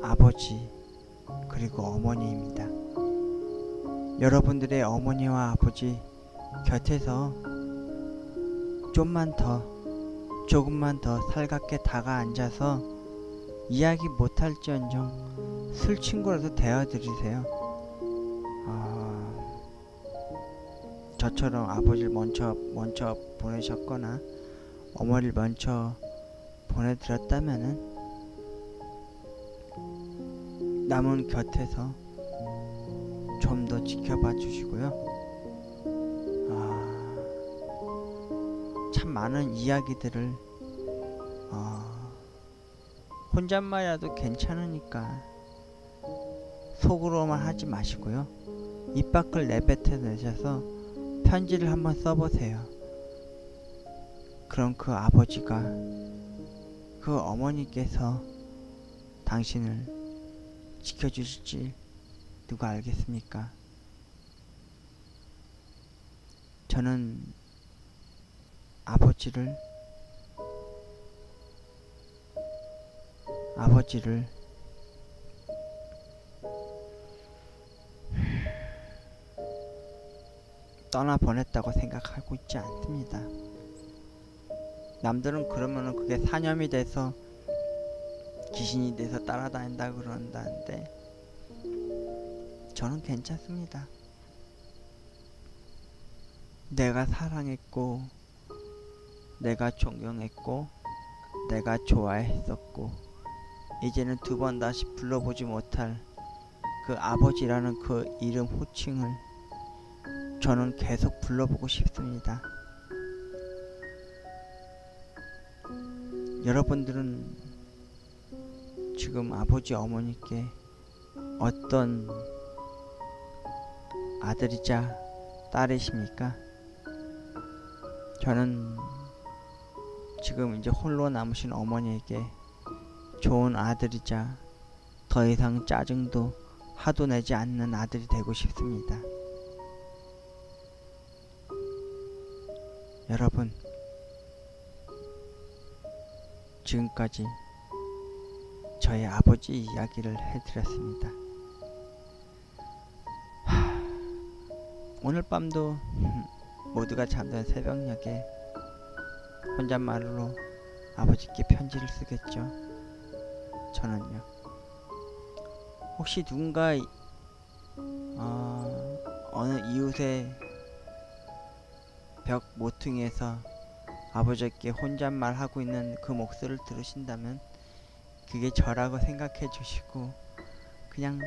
아버지 그리고 어머니입니다. 여러분들의 어머니와 아버지 곁에서 조금만 더 살갑게 다가앉아서 이야기 못할지언정 술 친구라도 되어드리세요. 저처럼 아버지를 먼저 보내셨거나 어머니를 먼저 보내드렸다면은 남은 곁에서 좀 더 지켜봐 주시고요. 참 많은 이야기들을 혼잣말이라도 괜찮으니까 속으로만 하지 마시고요. 입 밖을 내뱉어내셔서 편지를 한번 써보세요. 그럼 그 아버지가, 그 어머니께서 당신을 지켜주실지 누가 알겠습니까? 저는 아버지를 떠나보냈다고 생각하고 있지 않습니다. 남들은 그러면은 그게 사념이 돼서 귀신이 돼서 따라다닌다 그런다는데 저는 괜찮습니다. 내가 사랑했고 내가 존경했고 내가 좋아했었고 이제는 두 번 다시 불러보지 못할 그 아버지라는 그 이름 호칭을 저는 계속 불러보고 싶습니다. 여러분들은 지금 아버지 어머니께 어떤 아들이자 딸이십니까? 저는 지금 이제 홀로 남으신 어머니에게 좋은 아들이자 더 이상 짜증도 하도 내지 않는 아들이 되고 싶습니다. 여러분, 지금까지 저의 아버지 이야기를 해드렸습니다. 오늘 밤도 모두가 잠든 새벽녘에 혼잣말로 아버지께 편지를 쓰겠죠. 저는요. 혹시 누군가 어느 이웃의 벽 모퉁이에서 아버지께 혼잣말 하고 있는 그 목소리를 들으신다면 그게 저라고 생각해 주시고 그냥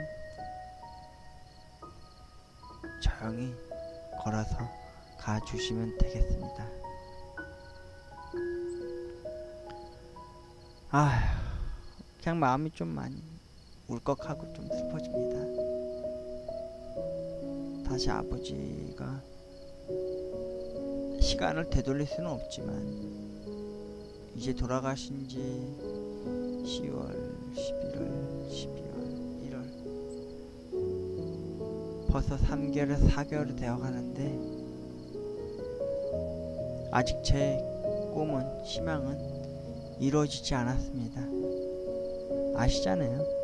조용히 걸어서 가주시면 되겠습니다. 그냥 마음이 좀 많이 울컥하고 좀 슬퍼집니다. 다시 아버지가 시간을 되돌릴 수는 없지만 이제 돌아가신 지 10월, 11월, 12월, 1월 벌써 3개월, 4개월이 되어가는데 아직 제 꿈은, 희망은 이루어지지 않았습니다. 아시잖아요.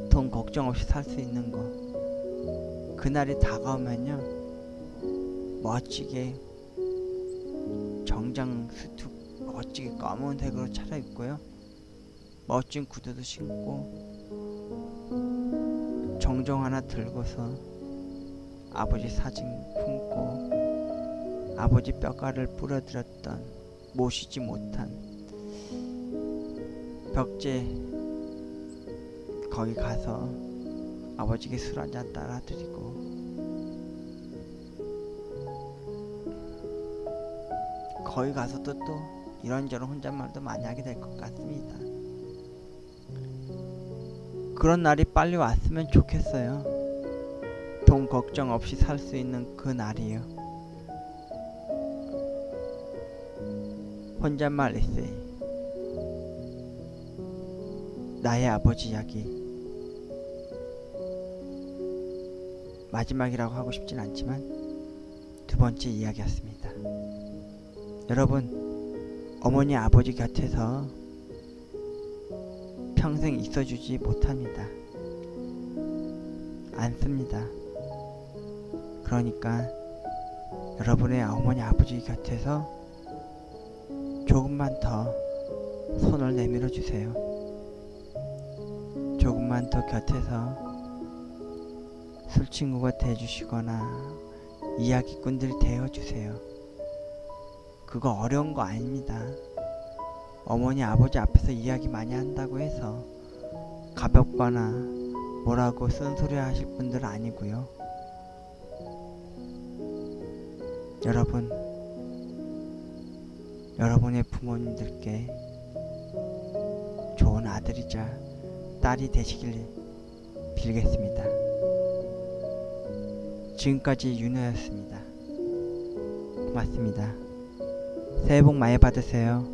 돈 걱정 없이 살 수 있는 거. 그날이 다가오면요, 멋지게 정장 수트 멋지게 검은색으로 차려입고요, 멋진 구두도 신고 정종 하나 들고서 아버지 사진 품고 아버지 뼈가를 뿌려드렸던 모시지 못한 벽제 거기 가서 아버지께 술 한잔 따라드리고 거기 가서도 또 이런저런 혼잣말도 많이 하게 될 것 같습니다. 그런 날이 빨리 왔으면 좋겠어요. 돈 걱정 없이 살 수 있는 그 날이요. 혼잣말 에세이, 나의 아버지 이야기, 마지막이라고 하고 싶진 않지만 두 번째 이야기였습니다. 여러분, 어머니 아버지 곁에서 평생 있어주지 못합니다. 않습니다. 그러니까 여러분의 어머니 아버지 곁에서 조금만 더 손을 내밀어 주세요. 조금만 더 곁에서 술친구가 되어주시거나 이야기꾼들이 되어주세요. 그거 어려운 거 아닙니다. 어머니 아버지 앞에서 이야기 많이 한다고 해서 가볍거나 뭐라고 쓴소리 하실 분들은 아니고요. 여러분, 여러분의 부모님들께 좋은 아들이자 딸이 되시길 빌겠습니다. 지금까지 윤호였습니다. 고맙습니다. 새해 복 많이 받으세요.